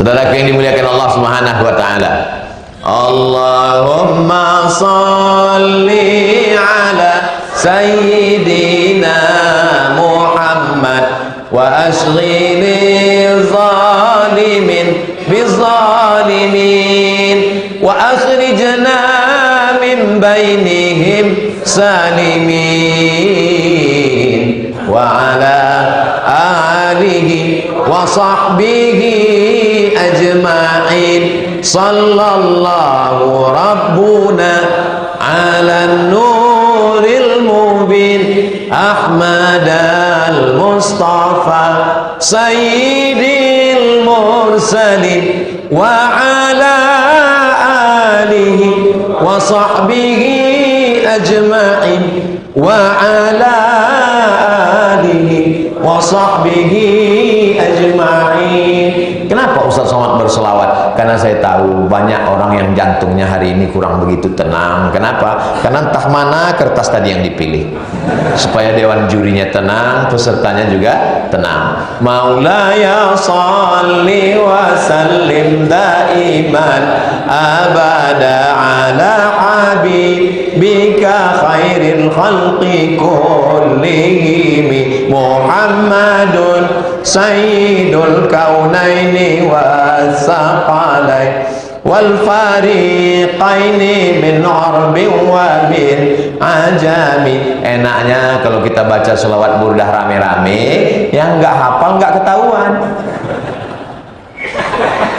Saudaraku yang dimuliakan Allah Subhanahu wa taala, Allahumma shalli ala sayyidina Muhammad wa ashghili zalimin bizalimin wa akhrijna min bainihim salimin wa ala alihi wa sahbihi ajma'in. Sallallahu rabbuna ala nuril mubin Ahmad al-Mustafa sayyidil mursalin wa ala alihi wa sahbihi ajma'in wa ala alihi wa sahbihi ajma'in. Kenapa Ustaz Somad berselawat? Karena saya tahu banyak orang yang jantungnya hari ini kurang begitu tenang. Kenapa? Karena entah mana kertas tadi yang dipilih. Supaya dewan jurinya tenang, pesertanya juga tenang. Maulaya salli wa sallim daiman abada ala habibika khairil khalqi kullihim Muhammadun sayyidul kaunaini wasaqalain wal fariqaini min arbin wa min ajami. Enaknya kalau kita baca selawat burdah rame-rame, yang nggak hafal nggak ketahuan.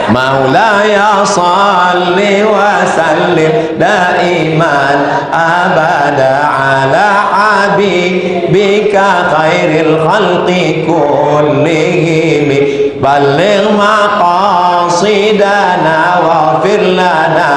Maulaya salli wa sallim daiman abada ala habibika khairil khalqi kullihim balligh maqasidana waghfir lana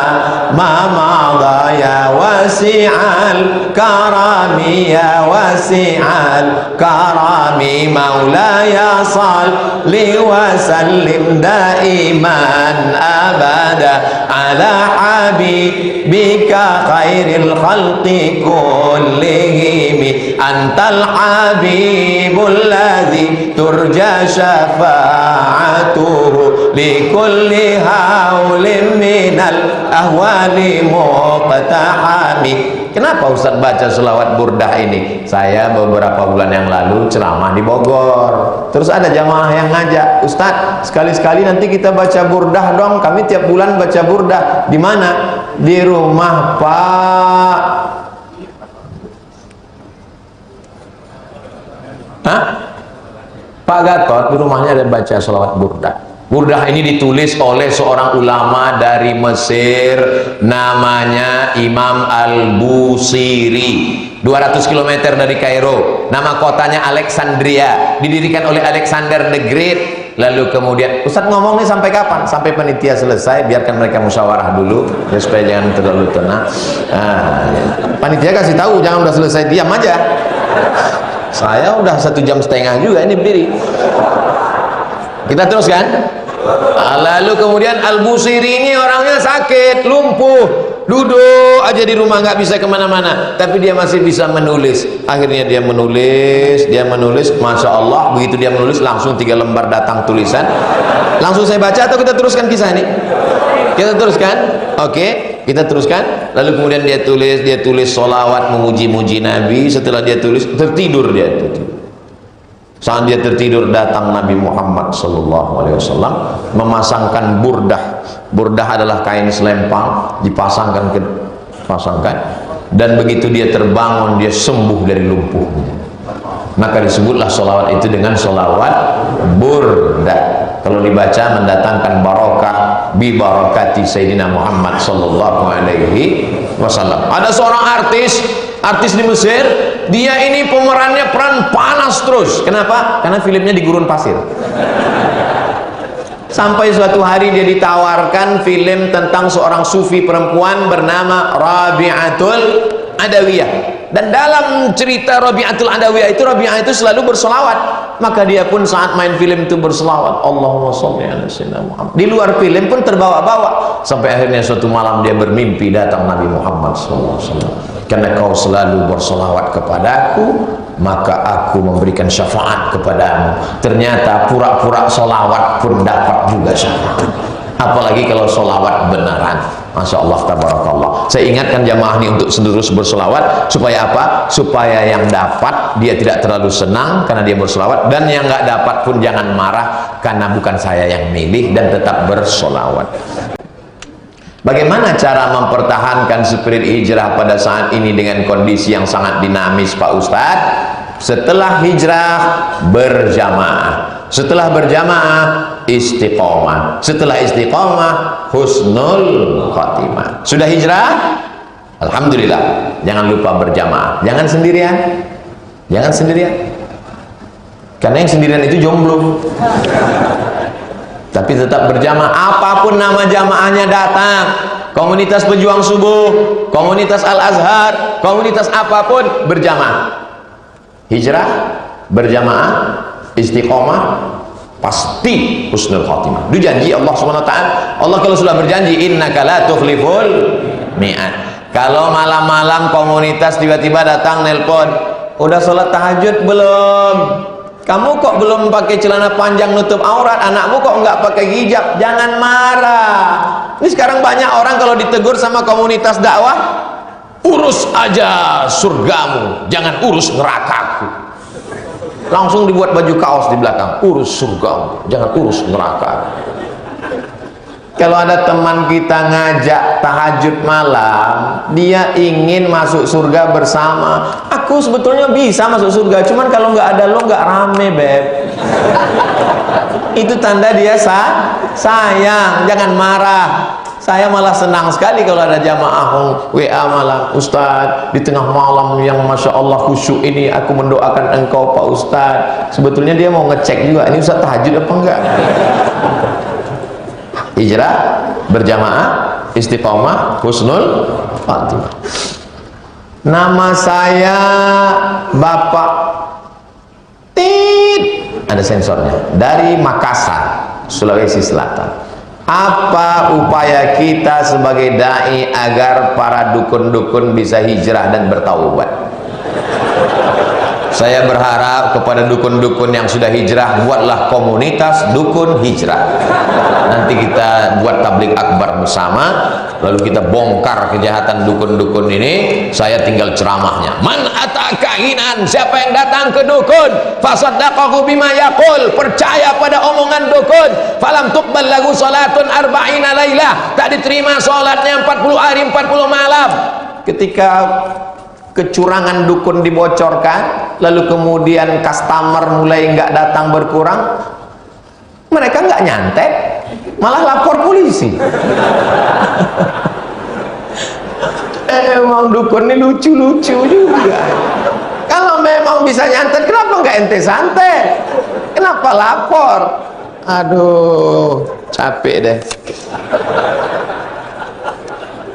ma madha ya wasi'al karami ya wasi'al karami. Maulaya salli wa sallim daiman abada ala habibika khairil khalqi kullihim antal habibul ladzi turja syafa'atuhu likulli haulin minal ahwali muqtahami. Kenapa Ustaz baca selawat burdah ini? Saya beberapa bulan yang lalu ceramah di Bogor. Terus ada jamaah yang ngajak, Ustaz, sekali-sekali nanti kita baca burdah dong. Kami tiap bulan baca burdah. Di mana? Di rumah Pak. Hah? Pak Gatot, di rumahnya ada baca selawat burdah. Burdah ini ditulis oleh seorang ulama dari Mesir, namanya Imam Al-Busiri. 200 km dari Kairo. Nama kotanya Alexandria, didirikan oleh Alexander the Great. Lalu kemudian Ustadz ngomong nih sampai kapan? Sampai panitia selesai, biarkan mereka musyawarah dulu ya, supaya jangan terlalu tenang. Panitia kasih tahu, jangan udah selesai diam aja. Saya udah 1,5 jam juga ini berdiri. Kita teruskan. Lalu kemudian Al-Busiri ini orangnya sakit, lumpuh, duduk aja di rumah, nggak bisa kemana-mana, tapi dia masih bisa menulis. Akhirnya dia menulis, Masya Allah, begitu dia menulis langsung 3 lembar datang tulisan. Langsung saya baca atau kita teruskan kisah ini? Kita teruskan, oke, kita teruskan. Lalu kemudian dia tulis sholawat memuji-muji Nabi. Setelah dia tulis, tertidur dia. Saat dia tertidur, datang Nabi Muhammad SAW memasangkan burdah. Burdah adalah kain selempang, dipasangkan dan begitu dia terbangun, dia sembuh dari lumpuhnya. Maka disebutlah sholawat itu dengan sholawat burdah. Kalau dibaca mendatangkan barokah, bi barakati Sayyidina Muhammad SAW. Ada seorang artis di Mesir, dia ini pemerannya peran panas terus. Kenapa? Karena filmnya di gurun pasir. Sampai suatu hari dia ditawarkan film tentang seorang sufi perempuan bernama Rabi'atul Adawiyah. Dan dalam cerita Rabi'atul Adawiyah itu, Rabi'ah itu selalu berselawat. Maka dia pun saat main film itu berselawat, Allahumma sholli ala sayyidina Muhammad. Di luar film pun terbawa-bawa. Sampai akhirnya suatu malam dia bermimpi datang Nabi Muhammad SAW. karena kau selalu bersolawat kepadaku, maka aku memberikan syafaat kepadamu. Ternyata pura-pura solawat pun dapat juga syafaat, apalagi kalau solawat beneran. Masya Allah, tabarakallah. Saya ingatkan jamaah ini untuk terus bersolawat. Supaya apa? Supaya yang dapat dia tidak terlalu senang karena dia bersolawat, dan yang nggak dapat pun jangan marah karena bukan saya yang milih, dan tetap bersolawat. Bagaimana cara mempertahankan spirit hijrah pada saat ini dengan kondisi yang sangat dinamis, Pak Ustadz? Setelah hijrah, berjamaah. Setelah berjamaah, istiqomah. Setelah istiqomah, husnul khotimah. Sudah hijrah? Alhamdulillah. Jangan lupa berjamaah. Jangan sendirian. Jangan sendirian. Karena yang sendirian itu jomblo. Tapi tetap berjamaah. Apapun nama jamaahnya datang. Komunitas pejuang subuh, komunitas Al-Azhar, komunitas apapun, berjamaah. Hijrah, berjamaah, istiqomah, pasti husnul khotimah. Itu janji Allah SWT. Allah kalau sudah berjanji, innaka la tukhliful mi'ad. Kalau malam-malam komunitas tiba-tiba datang nelpon, udah sholat tahajud belum? Kamu kok belum pakai celana panjang nutup aurat? Anakmu kok nggak pakai hijab? Jangan marah. Ini sekarang banyak orang kalau ditegur sama komunitas dakwah, urus aja surgamu, jangan urus nerakaku. Langsung dibuat baju kaos di belakang, urus surgamu, jangan urus neraka. Kalau ada teman kita ngajak tahajud malam, dia ingin masuk surga bersama. Aku sebetulnya bisa masuk surga, cuman kalau nggak ada lo nggak rame, beb. Itu tanda dia sayang. Jangan marah. Saya malah senang sekali kalau ada jamaah WA malam, Ustadz, di tengah malam yang Masya Allah khusyuk ini, aku mendoakan engkau Pak Ustadz. Sebetulnya dia mau ngecek juga, ini Ustadz tahajud apa enggak. Hijrah, berjamaah, istiqomah, husnul khotimah. Nama saya Bapak ada sensornya, dari Makassar, Sulawesi Selatan. Apa upaya kita sebagai dai agar para dukun-dukun bisa hijrah dan bertaubat? Saya berharap kepada dukun-dukun yang sudah hijrah, buatlah komunitas dukun hijrah. Nanti kita buat tabligh akbar bersama, lalu kita bongkar kejahatan dukun-dukun ini. Saya tinggal ceramahnya. Man ataka hinan, siapa yang datang ke dukun, fasaddaqahu bima yaqul, percaya pada omongan dukun, falam tuqbal lahu salatun arba'ina lailah, tak diterima salatnya 40 hari 40 malam. Ketika kecurangan dukun dibocorkan, lalu kemudian customer mulai nggak datang berkurang, mereka nggak nyantet, malah lapor polisi. Emang dukun ini lucu-lucu juga. Kalau memang bisa nyantet, kenapa nggak ente santet? Kenapa lapor? Aduh, capek deh.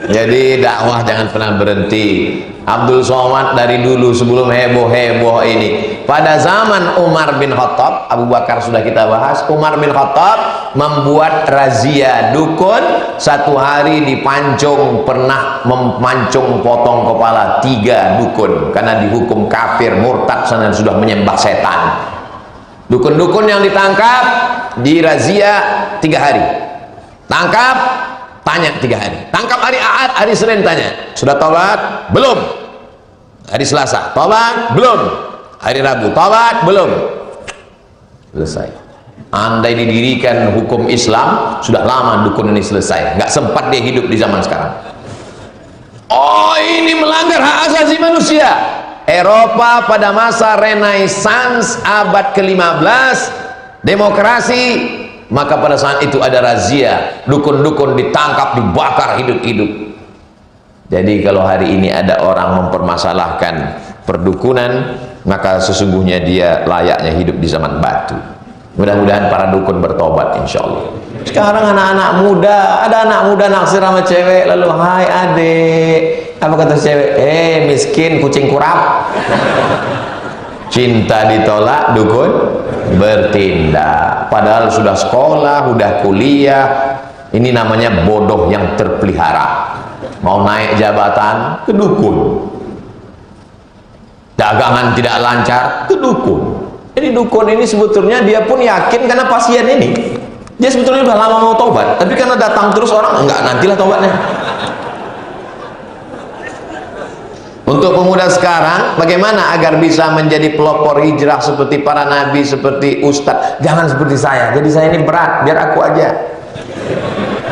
Jadi dakwah jangan pernah berhenti. Abdul Somad dari dulu sebelum heboh-heboh ini, pada zaman Umar bin Khattab, Abu Bakar sudah kita bahas, Umar bin Khattab membuat razia dukun. Satu hari di Pancung pernah memancung potong kepala 3 dukun karena dihukum kafir murtad dan sudah menyembah setan. Dukun-dukun yang ditangkap di razia 3 hari. Tangkap, tanya 3 hari. Tangkap hari Ahad, hari Senin tanya, sudah tobat? Belum. Hari Selasa, tobat? Belum. Hari Rabu, tobat? Belum. Selesai. Andai didirikan hukum Islam, sudah lama dukun ini selesai. Nggak sempat dia hidup di zaman sekarang. Oh, ini melanggar hak asasi manusia. Eropa pada masa Renaissance abad ke-15, demokrasi, maka pada saat itu ada razia, dukun-dukun ditangkap, dibakar hidup-hidup. Jadi kalau hari ini ada orang mempermasalahkan perdukunan, maka sesungguhnya dia layaknya hidup di zaman batu. Mudah-mudahan para dukun bertobat insya Allah. Sekarang anak-anak muda, ada anak muda naksir sama cewek, lalu hai adik, apa kata cewek? Miskin kucing kurap. Cinta ditolak, dukun bertindak. Padahal sudah sekolah, sudah kuliah. Ini namanya bodoh yang terpelihara. Mau naik jabatan ke dukun, dagangan tidak lancar, itu dukun. Jadi dukun ini sebetulnya dia pun yakin karena pasien ini dia sebetulnya udah lama mau tobat, tapi karena datang terus orang, enggak, nantilah tobatnya. Untuk pemuda sekarang, bagaimana agar bisa menjadi pelopor hijrah seperti para nabi, seperti ustadz? Jangan seperti saya. Jadi saya ini berat, biar aku aja.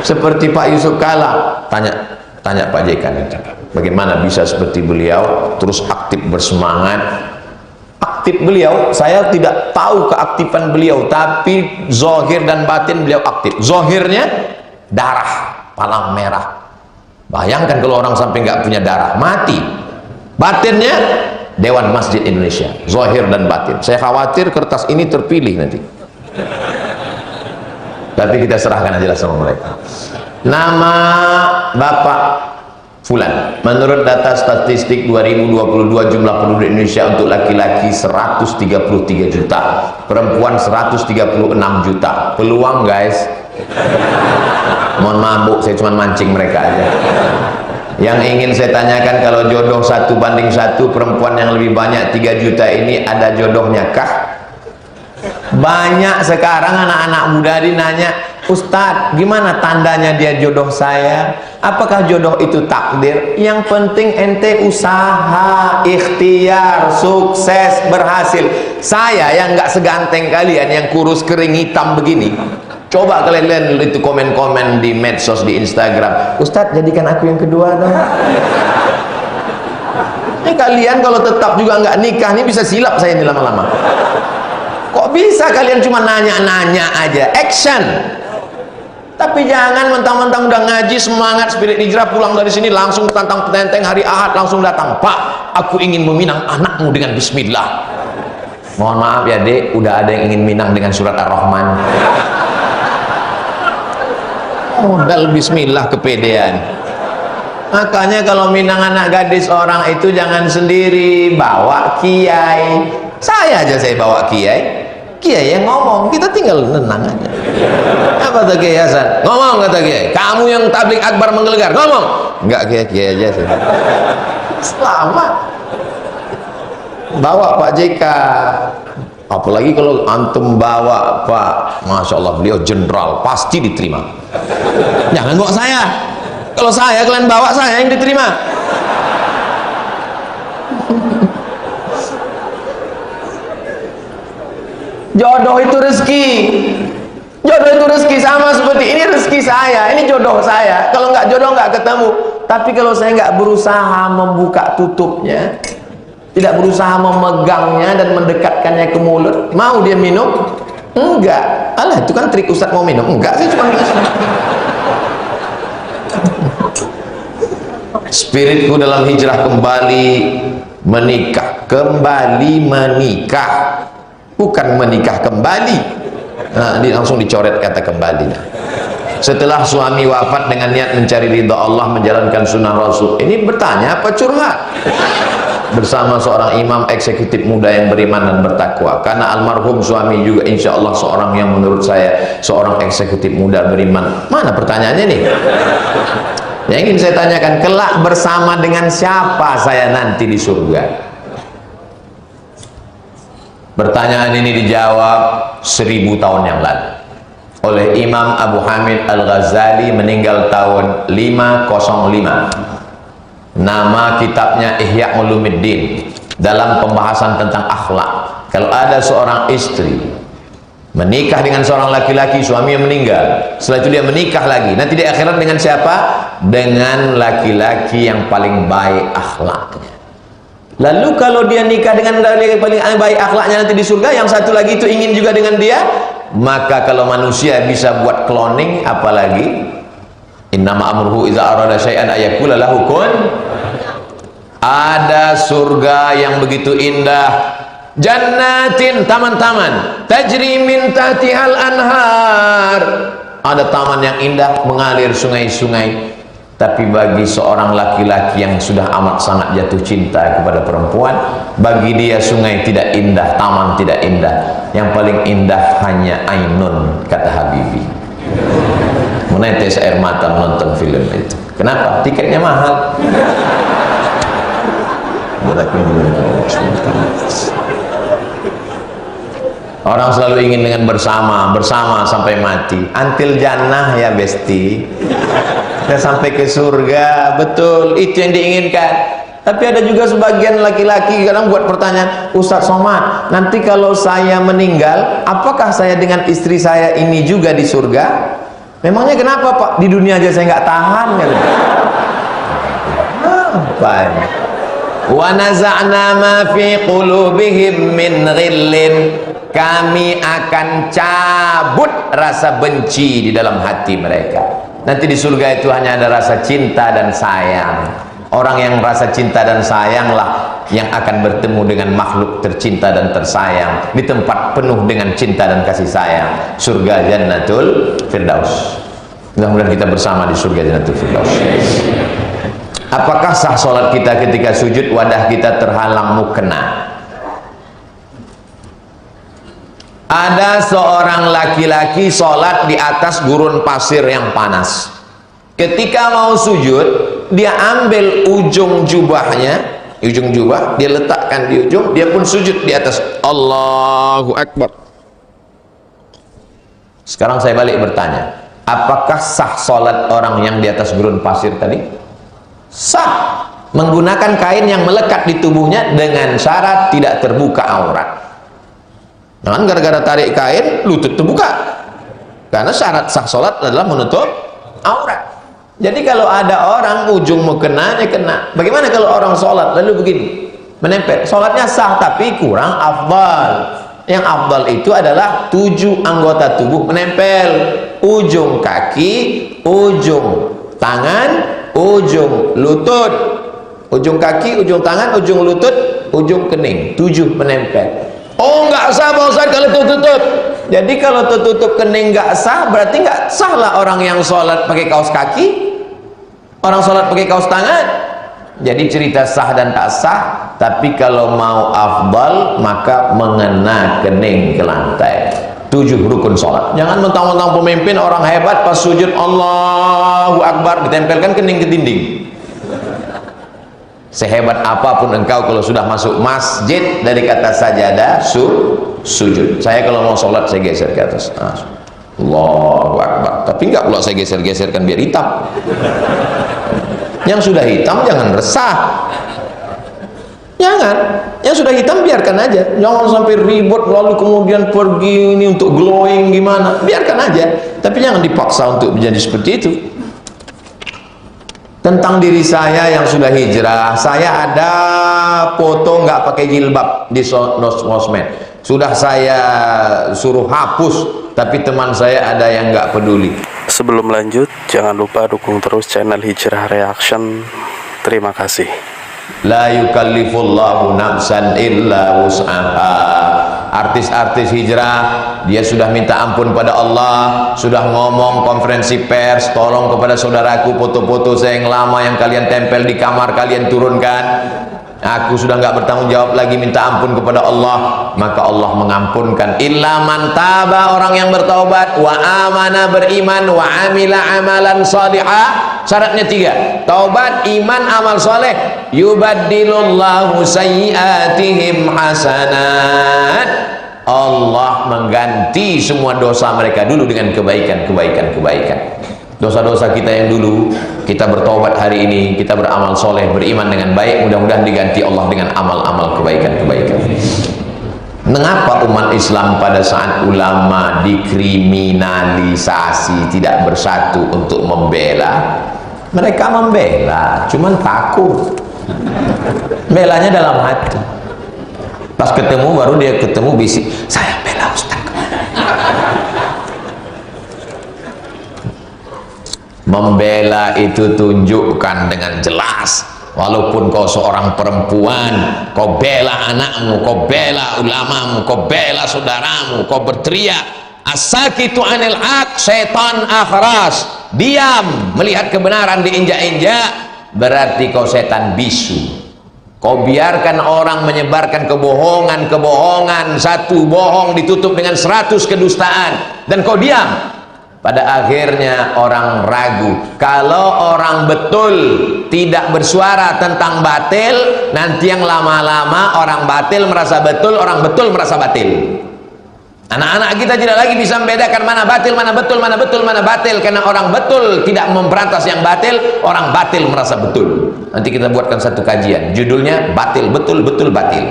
Seperti Pak Yusuf Kala. Tanya Pak JK, bagaimana bisa seperti beliau, terus aktif bersemangat. Aktif beliau, saya tidak tahu keaktifan beliau, tapi zohir dan batin beliau aktif. Zohirnya darah, palang merah. Bayangkan kalau orang sampai nggak punya darah, mati. Batinnya Dewan Masjid Indonesia, zohir dan batin. Saya khawatir kertas ini terpilih nanti, tapi kita serahkan aja sama mereka. Nama Bapak Fulan, menurut data statistik 2022 jumlah penduduk Indonesia untuk laki-laki 133 juta, perempuan 136 juta. Peluang guys, mohon maaf Bu, saya cuma mancing mereka aja. Yang ingin saya tanyakan, kalau jodoh 1:1, perempuan yang lebih banyak 3 juta ini ada jodohnya kah? Banyak sekarang anak-anak muda dinanya, Ustadz, gimana tandanya dia jodoh saya? Apakah jodoh itu takdir? Yang penting ente usaha, ikhtiar, sukses, berhasil. Saya yang nggak seganteng kalian, yang kurus kering hitam begini. Coba kalian lihat itu komen-komen di medsos, di Instagram. Ustadz, jadikan aku yang kedua dong. Ini kalian kalau tetap juga nggak nikah, ini bisa silap saya ini lama-lama. Kok bisa kalian cuma nanya-nanya aja? Action. Tapi jangan mentang-mentang udah ngaji, semangat, spirit hijrah, pulang dari sini langsung tantang petenteng hari Ahad langsung datang. Pak, aku ingin meminang anakmu dengan bismillah. Mohon maaf ya Dek, udah ada yang ingin minang dengan surat Ar-Rahman. Modal bismillah kepedean. Makanya kalau minang anak gadis orang itu jangan sendiri, bawa kiai. Saya aja saya bawa kiai. Kiai yang ngomong, kita tinggal tenang aja. Apa kata Kiai Hasan? Ngomong kata Kiai, kamu yang tablik akbar menggelegar, ngomong. Enggak, Kiai aja saya. Selamat. Bawa Pak JK. Apalagi kalau antum bawa Pak, Masya Allah, beliau jenderal, pasti diterima. Jangan bawa saya. Kalau saya, kalian bawa saya yang diterima. Jodoh itu rezeki. Jodoh itu rezeki, sama seperti ini rezeki saya, ini jodoh saya. Kalau nggak jodoh nggak ketemu. Tapi kalau saya nggak berusaha membuka tutupnya, tidak berusaha memegangnya dan mendekatkannya ke mulut, mau dia minum? Enggak. Alah, itu kan trik Ustadz mau minum. Enggak, saya cuma kasih. Spiritku dalam hijrah kembali menikah, kembali menikah, bukan menikah kembali. Nah, langsung dicoret kata kembali. Setelah suami wafat dengan niat mencari ridha Allah, menjalankan sunnah Rasul. Ini bertanya apa curhat? Bersama seorang imam eksekutif muda yang beriman dan bertakwa. Karena almarhum suami juga insya Allah seorang yang menurut saya seorang eksekutif muda beriman. Mana pertanyaannya nih? Yang ingin saya tanyakan, kelak bersama dengan siapa saya nanti di surga? Pertanyaan ini dijawab 1000 tahun yang lalu oleh Imam Abu Hamid Al-Ghazali, meninggal tahun 505. Nama kitabnya Ihya Ulumuddin, dalam pembahasan tentang akhlak. Kalau ada seorang istri menikah dengan seorang laki-laki, suaminya meninggal, setelah itu dia menikah lagi, nanti di akhirat dengan siapa? Dengan laki-laki yang paling baik akhlaknya. Lalu kalau dia nikah dengan laki-laki yang paling baik akhlaknya nanti di surga, yang satu lagi itu ingin juga dengan dia, maka kalau manusia bisa buat cloning, apalagi innama amruhu iza arada syai'an ayakula lahu kun. Ada surga yang begitu indah, jannatin, taman-taman, tajri min tahtihal anhar, ada taman yang indah mengalir sungai-sungai. Tapi bagi seorang laki-laki yang sudah amat sangat jatuh cinta kepada perempuan, bagi dia sungai tidak indah, taman tidak indah, yang paling indah hanya ainun, kata Habibie. Menetes air mata menonton film itu. Kenapa? Tiketnya mahal. Orang selalu ingin dengan bersama sampai mati. Antil jannah ya besti. Kita sampai ke surga, betul, itu yang diinginkan. Tapi ada juga sebagian laki-laki kadang buat pertanyaan, Ustadz Somad, nanti kalau saya meninggal, apakah saya dengan istri saya ini juga di surga? Memangnya kenapa Pak? Di dunia aja saya nggak tahan kan? Apa? Wa naza'na ma fi qulubihim min ghillin. Kami akan cabut rasa benci di dalam hati mereka. Nanti di surga itu hanya ada rasa cinta dan sayang. Orang yang rasa cinta dan sayanglah yang akan bertemu dengan makhluk tercinta dan tersayang di tempat penuh dengan cinta dan kasih sayang, surga Jannatul Firdaus. Mudah-mudahan kita bersama di surga Jannatul Firdaus. Apakah sah sholat kita ketika sujud wadah kita terhalang mukena? Ada seorang laki-laki sholat di atas gurun pasir yang panas. Ketika mau sujud, dia ambil ujung jubahnya, ujung jubah, dia letakkan di ujung, dia pun sujud di atas. Allahu Akbar. Sekarang saya balik bertanya, apakah sah sholat orang yang di atas gurun pasir tadi? Sah, menggunakan kain yang melekat di tubuhnya dengan syarat tidak terbuka aurat. Jangan gara-gara tarik kain lutut terbuka, karena syarat sah sholat adalah menutup aurat. Jadi kalau ada orang ujung mukenanya kena, bagaimana kalau orang sholat lalu begini menempel, sholatnya sah tapi kurang afdal. Yang afdal itu adalah 7 anggota tubuh menempel, ujung kaki, ujung tangan, ujung lutut, ujung kaki, ujung tangan, ujung lutut, ujung kening, 7 menempel. Oh nggak sah Pak Ustaz kalau tertutup. Jadi kalau tertutup kening nggak sah, berarti nggak sah lah orang yang sholat pakai kaos kaki, orang sholat pakai kaos tangan. Jadi cerita sah dan tak sah, tapi kalau mau afdal maka mengena kening ke lantai. 7 rukun sholat. Jangan mentang-mentang pemimpin orang hebat pas sujud Allahu Akbar ditempelkan kening ke dinding. Sehebat apapun engkau kalau sudah masuk masjid dari kata sajadah sujud. Saya kalau mau sholat saya geser ke atas. Allahu Akbar. Tapi enggak pula saya geser-geserkan biar hitam. Yang sudah hitam jangan resah. Jangan. Yang sudah hitam biarkan aja. Jangan sampai ribut lalu kemudian pergi ini untuk glowing gimana. Biarkan aja. Tapi jangan dipaksa untuk menjadi seperti itu. Tentang diri saya yang sudah hijrah, saya ada foto nggak pakai jilbab di sosmed. Sudah saya suruh hapus, tapi teman saya ada yang nggak peduli. Sebelum lanjut, jangan lupa dukung terus channel Hijrah Reaction. Terima kasih. La yukallifullahu nafsan illa wus'aha. Artis-artis hijrah, dia sudah minta ampun pada Allah, sudah ngomong konferensi pers, tolong kepada saudaraku foto-foto saya yang lama yang kalian tempel di kamar kalian turunkan. Aku sudah nggak bertanggung jawab lagi, minta ampun kepada Allah. Maka Allah mengampunkan. Illa man taba, orang yang bertaubat, wa amana, beriman, wa amila amalan salihah. Syaratnya 3, taubat, iman, amal soleh. Yubaddilullahu sayyiatihim hasanat. Allah mengganti semua dosa mereka dulu dengan kebaikan. Dosa-dosa kita yang dulu, kita bertobat hari ini, kita beramal soleh, beriman dengan baik, mudah-mudahan diganti Allah dengan amal-amal kebaikan. Mengapa umat Islam pada saat ulama dikriminalisasi tidak bersatu untuk membela? Mereka membela, cuman takut. Belanya dalam hati. Pas ketemu baru dia ketemu bisik, saya bela Ustaz. Membela itu tunjukkan dengan jelas. Walaupun kau seorang perempuan, kau bela anakmu, kau bela ulamamu, kau bela saudaramu, kau berteriak as-sakitu anil haq setan akhras, diam melihat kebenaran diinjak-injak, berarti kau setan bisu. Kau biarkan orang menyebarkan kebohongan, satu bohong ditutup dengan 100 kedustaan, dan kau diam. Pada akhirnya orang ragu. Kalau orang betul tidak bersuara tentang batil, nanti yang lama-lama orang batil merasa betul, orang betul merasa batil. Anak-anak kita tidak lagi bisa membedakan mana batil, mana betul, mana betul, mana batil, karena orang betul tidak memberantas yang batil, orang batil merasa betul. Nanti kita buatkan satu kajian, judulnya batil, betul, betul, batil.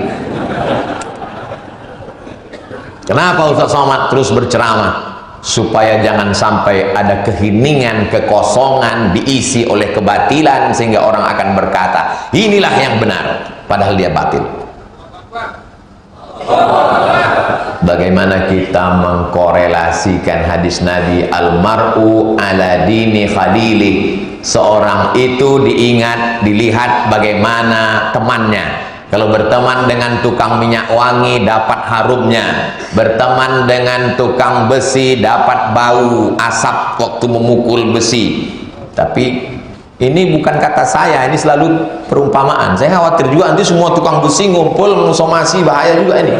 Kenapa Ustaz Somad terus berceramah? Supaya jangan sampai ada keheningan, kekosongan diisi oleh kebatilan, sehingga orang akan berkata inilah yang benar, padahal dia batil. Bagaimana kita mengkorelasikan hadis Nabi, almar'u ala dini khalili, seorang itu diingat, dilihat bagaimana temannya. Kalau berteman dengan tukang minyak wangi dapat harumnya, berteman dengan tukang besi dapat bau asap waktu memukul besi. Tapi ini bukan kata saya, ini selalu perumpamaan. Saya khawatir juga nanti semua tukang besi ngumpul mensomasi, bahaya juga ini.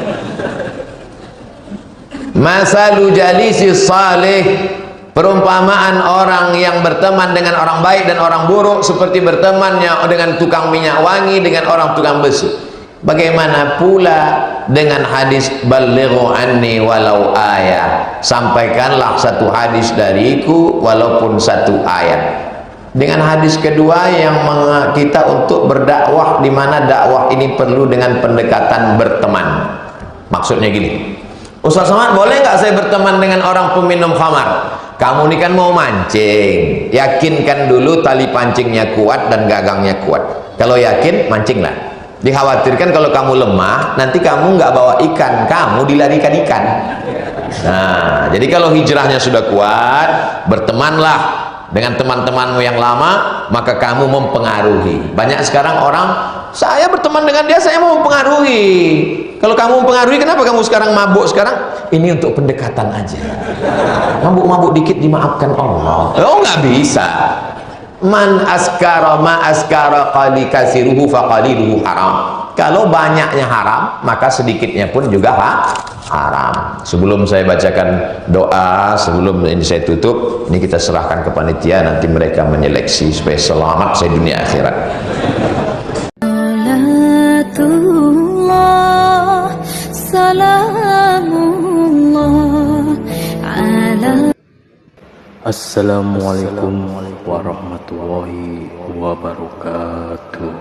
Masalu jalisi salih, perumpamaan orang yang berteman dengan orang baik dan orang buruk seperti bertemannya dengan tukang minyak wangi dengan orang tukang besi. Bagaimana pula dengan hadis balighu anni walau ayat, sampaikanlah satu hadis dariku walaupun satu ayat. Dengan hadis kedua yang kita untuk berdakwah, di mana dakwah ini perlu dengan pendekatan berteman. Maksudnya gini, Ustaz Somad, boleh nggak saya berteman dengan orang peminum khamar? Kamu ini kan mau mancing, yakinkan dulu tali pancingnya kuat dan gagangnya kuat. Kalau yakin, mancinglah. Dikhawatirkan kalau kamu lemah, nanti kamu nggak bawa ikan, kamu dilarikan ikan. Nah, jadi kalau hijrahnya sudah kuat, bertemanlah dengan teman-temanmu yang lama, maka kamu mempengaruhi. Banyak sekarang orang, saya berteman dengan dia, saya mau mempengaruhi. Kalau kamu mempengaruhi, kenapa kamu sekarang mabuk sekarang? Ini untuk pendekatan aja. Mabuk-mabuk dikit dimaafkan Allah. Oh, nggak bisa. Man askara ma askara qali kasiruhu faqaliluhu haram. Kalau banyaknya haram, maka sedikitnya pun juga haram. Sebelum saya bacakan doa, sebelum ini saya tutup, ini kita serahkan ke panitia, nanti mereka menyeleksi supaya selamat saya dunia akhirat. Assalamualaikum warahmatullahi wabarakatuh.